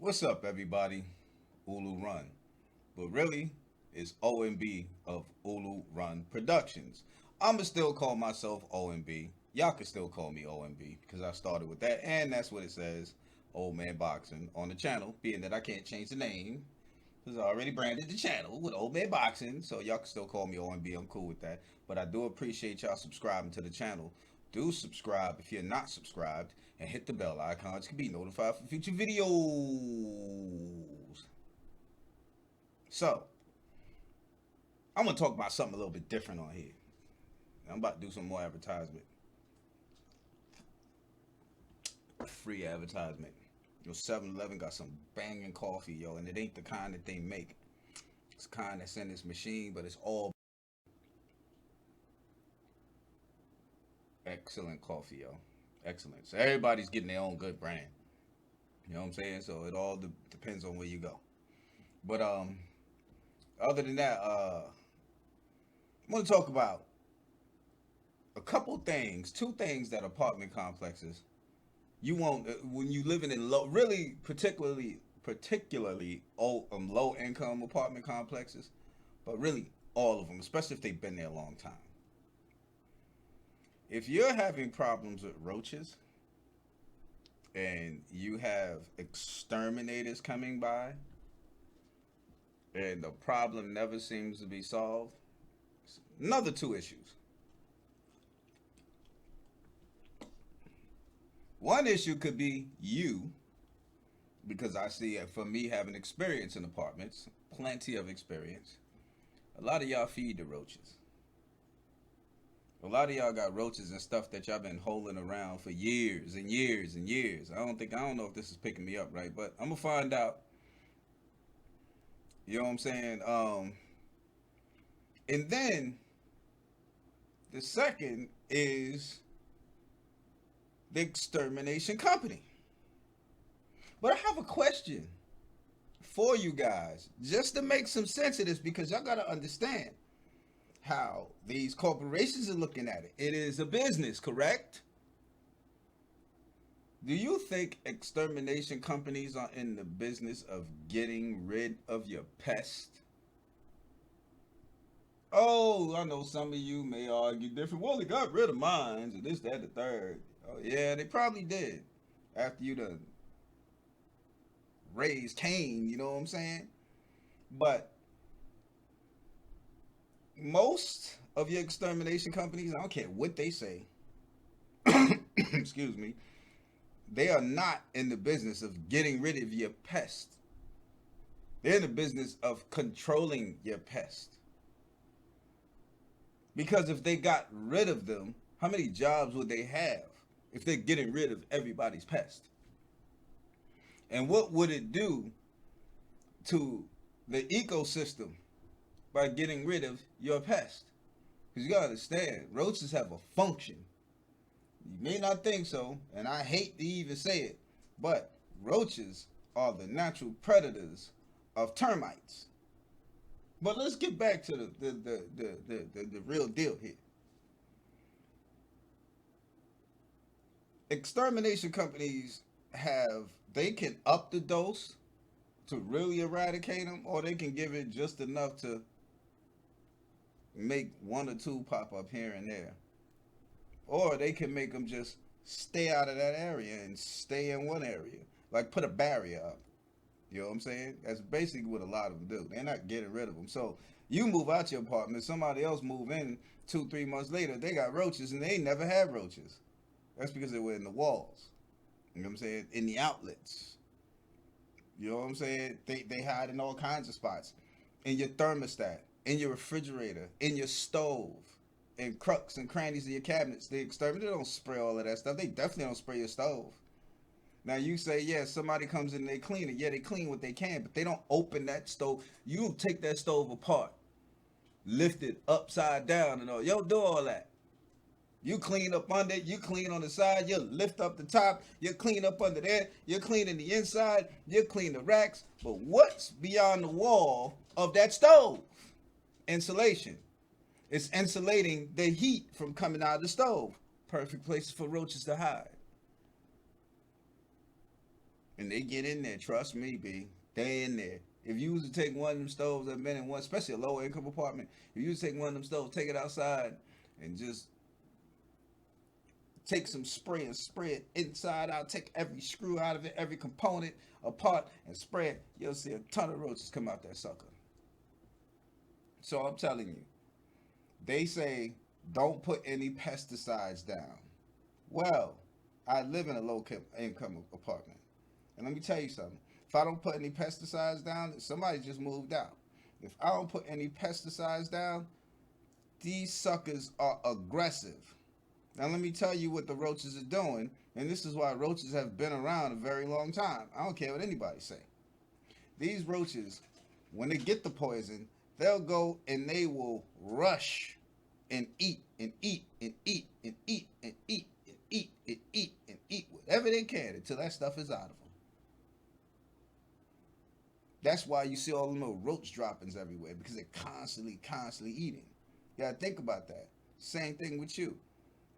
What's up, everybody? Ulu Run. But really, it's OMB of Ulu Run Productions. I'ma still call myself OMB. Y'all can still call me OMB because I started with that, and that's what it says, Old Man Boxing, on the channel, being that I can't change the name because I already branded the channel with Old Man Boxing, so y'all can still call me OMB. I'm cool with that. But I do appreciate y'all subscribing to the channel. Do subscribe if you're not subscribed, and hit the bell icon to be notified for future videos. So, I'm gonna talk about something a little bit different on here. I'm about to do some more advertisement, free advertisement. Yo, 7-Eleven got some banging coffee, yo, and it ain't the kind that they make. It's the kind that's in this machine, but it's all excellent coffee, yo. Excellent. So everybody's getting their own good brand. You know what I'm saying? So it all depends on where you go. But other than that, I want to talk about a couple things, two things that apartment complexes you won't when you living in low, really particularly low income apartment complexes, but really all of them, especially if they've been there a long time. If you're having problems with roaches and you have exterminators coming by and the problem never seems to be solved, another two issues. One issue could be you, because I see it for me having experience in apartments, plenty of experience. A lot of y'all feed the roaches. A lot of y'all got roaches and stuff that y'all been holding around for years and years and years. I don't know if this is picking me up right, but I'm gonna find out. You know what I'm saying? And then the second is the extermination company. But I have a question for you guys, just to make some sense of this, because y'all gotta understand how these corporations are looking at it. It is a business, correct? Do you think extermination companies are in the business of getting rid of your pest? Oh, I know some of you may argue different. Well, they got rid of mines and this, that, the third. Oh, yeah, they probably did. After you done raised Cain, you know what I'm saying? But most of your extermination companies, I don't care what they say, excuse me, they are not in the business of getting rid of your pest. They're in the business of controlling your pest. Because if they got rid of them, how many jobs would they have if they're getting rid of everybody's pest? And what would it do to the ecosystem by getting rid of your pest? Because you gotta understand, roaches have a function. You may not think so, and I hate to even say it, but roaches are the natural predators of termites. But let's get back to the real deal here. Extermination companies they can up the dose to really eradicate them, or they can give it just enough to make one or two pop up here and there. Or they can make them just stay out of that area and stay in one area. Like put a barrier up. You know what I'm saying? That's basically what a lot of them do. They're not getting rid of them. So you move out your apartment, somebody else move in 2, 3 months later, they got roaches and they never had roaches. That's because they were in the walls. You know what I'm saying? In the outlets. You know what I'm saying? They hide in all kinds of spots. In your thermostat, in your refrigerator, in your stove, in crooks and crannies of your cabinets. The exterminator don't spray all of that stuff. They definitely don't spray your stove. Now you say, yeah, somebody comes in and they clean it. Yeah, they clean what they can, but they don't open that stove. You take that stove apart, lift it upside down and all. Yo, do all that. You clean up under it, you clean on the side, you lift up the top, you clean up under there, you clean in the inside, you clean the racks. But what's beyond the wall of that stove? Insulation. It's insulating the heat from coming out of the stove. Perfect place for roaches to hide. And they get in there. Trust me, B. They in there. If you was to take one of them stoves that been in one, especially a low income apartment, if you was to take one of them stoves, take it outside, and just take some spray and spray it inside out. Take every screw out of it, every component apart, and spray it. You'll see a ton of roaches come out that sucker. So I'm telling you, they say don't put any pesticides down. Well, I live in a low income apartment. And let me tell you something. If I don't put any pesticides down, somebody just moved out. If I don't put any pesticides down, these suckers are aggressive. Now let me tell you what the roaches are doing, and this is why roaches have been around a very long time. I don't care what anybody say. These roaches, when they get the poison, they'll go and they will rush and eat and eat and eat and eat and eat and eat and eat and eat whatever they can until that stuff is out of them. That's why you see all the little roach droppings everywhere, because they're constantly eating. You gotta think about that. Same thing with you.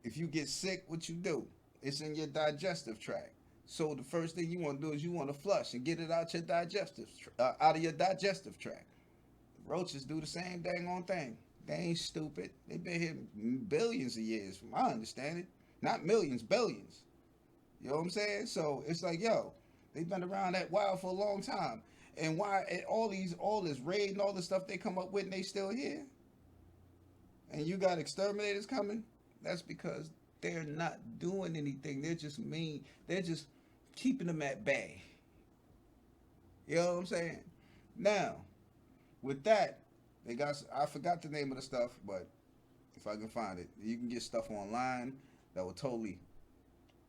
If you get sick, what you do? It's in your digestive tract. So the first thing you want to do is you want to flush and get it out out of your digestive tract. Roaches do the same dang on thing. They ain't stupid. They've been here billions of years, from my understanding. Not millions, billions. You know what I'm saying? So it's like, yo, they've been around that wild for a long time. And why all this raid and all the stuff they come up with and they still here? And you got exterminators coming? That's because they're not doing anything. They're just mean. They're just keeping them at bay. You know what I'm saying? Now, with that, they got, I forgot the name of the stuff, but if I can find it, you can get stuff online that will totally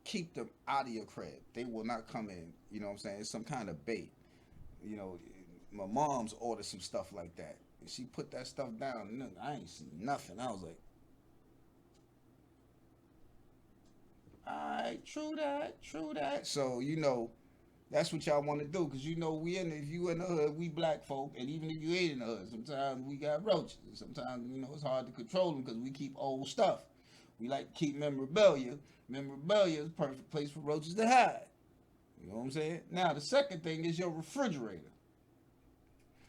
keep them out of your crib. They will not come in. You know what I'm saying? It's some kind of bait. You know, my mom's ordered some stuff like that. And she put that stuff down, and I ain't seen nothing. I was like, alright, true that. So, you know, that's what y'all want to do, because you know if you in the hood, we black folk, and even if you ain't in the hood, sometimes we got roaches. Sometimes, you know, it's hard to control them because we keep old stuff. We like to keep memorabilia. Memorabilia is a perfect place for roaches to hide. You know what I'm saying? Now, the second thing is your refrigerator.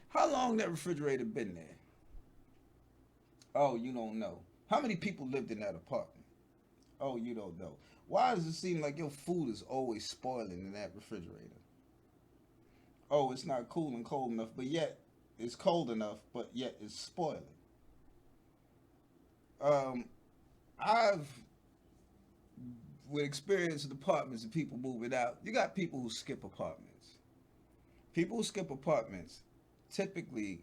How long that refrigerator been there? Oh, you don't know. How many people lived in that apartment? Oh, you don't know. Why does it seem like your food is always spoiling in that refrigerator? Oh, it's not cool and cold enough, but yet it's cold enough, but yet it's spoiling. I've with experience in apartments and people moving out, you got people who skip apartments. People who skip apartments typically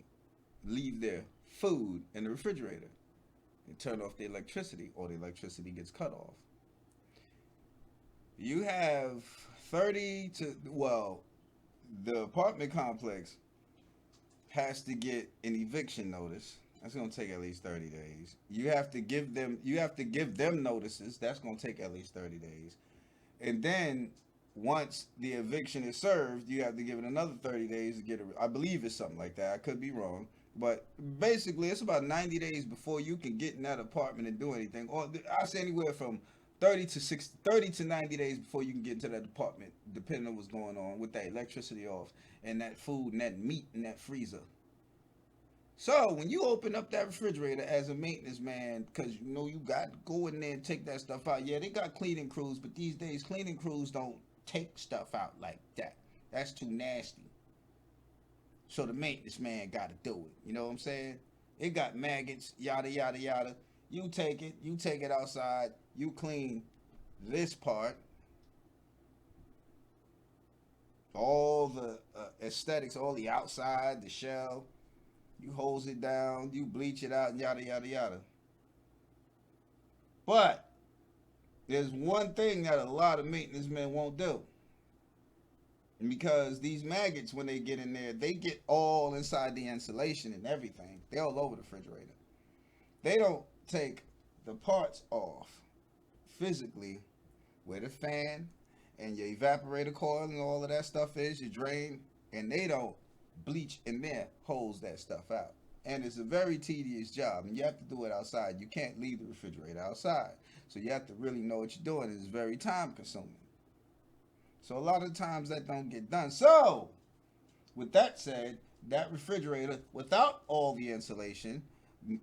leave their food in the refrigerator and turn off the electricity, or the electricity gets cut off. You have 30 to, well, the apartment complex has to get an eviction notice. That's going to take at least 30 days. You have to give them notices. That's going to take at least 30 days. And then once the eviction is served, you have to give it another 30 days to get it. I believe it's something like that. I could be wrong. But basically, it's about 90 days before you can get in that apartment and do anything. Or I say anywhere from 30 to 90 days before you can get into that apartment, depending on what's going on with that electricity off and that food and that meat in that freezer. So when you open up that refrigerator as a maintenance man, because you know you got to go in there and take that stuff out. Yeah, they got cleaning crews, but these days cleaning crews don't take stuff out like that. That's too nasty. So the maintenance man got to do it. You know what I'm saying? It got maggots, yada yada yada. You take it outside. You clean this part, all the aesthetics, all the outside, the shell. You hose it down, you bleach it out, yada yada yada. But there's one thing that a lot of maintenance men won't do. Because these maggots, when they get in there, they get all inside the insulation and everything. They're all over the refrigerator. They don't take the parts off physically where the fan and your evaporator coil and all of that stuff is, your drain, and they don't bleach in there, hose that stuff out. And it's a very tedious job, and you have to do it outside. You can't leave the refrigerator outside. So you have to really know what you're doing. It's very time consuming. So a lot of times that don't get done. So with that said, that refrigerator without all the insulation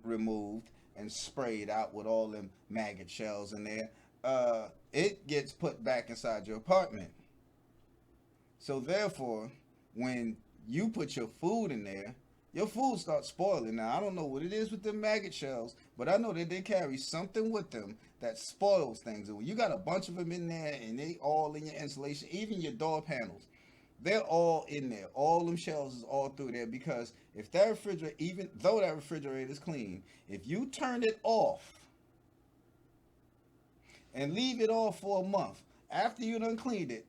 removed and sprayed out with all them maggot shells in there, it gets put back inside your apartment. So therefore, when you put your food in there, your food starts spoiling. Now I don't know what it is with the maggot shells, but I know that they carry something with them that spoils things. And when you got a bunch of them in there and they all in your insulation, even your door panels, they're all in there. All them shells is all through there because if that refrigerator, even though that refrigerator is clean, if you turn it off and leave it off for a month, after you done cleaned it,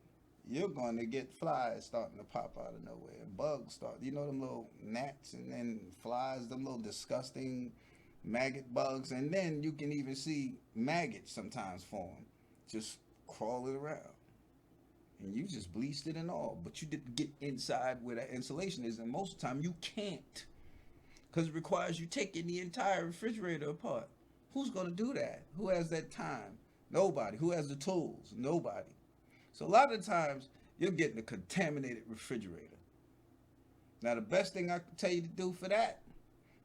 you're going to get flies starting to pop out of nowhere. Bugs start, you know, them little gnats and then flies, them little disgusting maggot bugs. And then you can even see maggots sometimes form, just crawling around. And you just bleached it and all, but you didn't get inside where that insulation is. And most of the time you can't because it requires you taking the entire refrigerator apart. Who's going to do that? Who has that time? Nobody. Who has the tools? Nobody. So a lot of times you're getting a contaminated refrigerator. Now the best thing I can tell you to do for that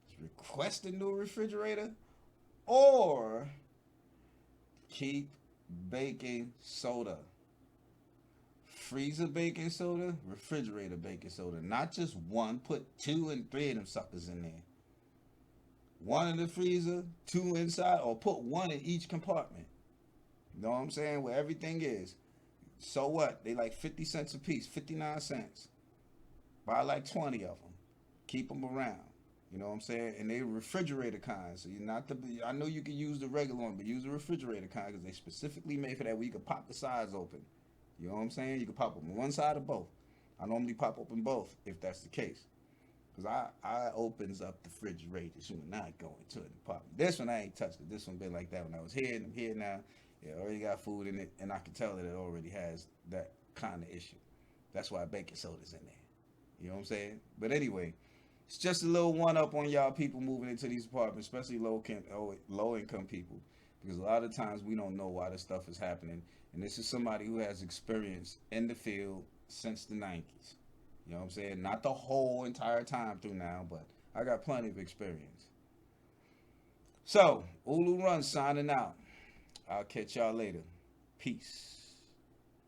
is request a new refrigerator or keep baking soda. Freezer baking soda, refrigerator baking soda. Not just one, put 2 and 3 of them suckers in there. One in the freezer, 2 inside, or put 1 in each compartment. You know what I'm saying? Where everything is. So what? They like 50 cents a piece, 59 cents. Buy like 20 of them. Keep them around. You know what I'm saying? And they refrigerator kind. So you're not the. I know you can use the regular one, but use the refrigerator kind because they specifically made for that where you can pop the sides open. You know what I'm saying? You can pop open one side or both. I normally pop open both if that's the case. Because I opens up the refrigerators when I go into an apartment. This one I ain't touched it. This one been like that when I was here and I'm here now. It already got food in it and I can tell that it already has that kind of issue. That's why baking soda's in there. You know what I'm saying? But anyway, it's just a little one up on y'all people moving into these apartments, especially low income people. Because a lot of times we don't know why this stuff is happening. And this is somebody who has experience in the field since the 90s. You know what I'm saying? Not the whole entire time through now, but I got plenty of experience. So, Ulu Run signing out. I'll catch y'all later. Peace.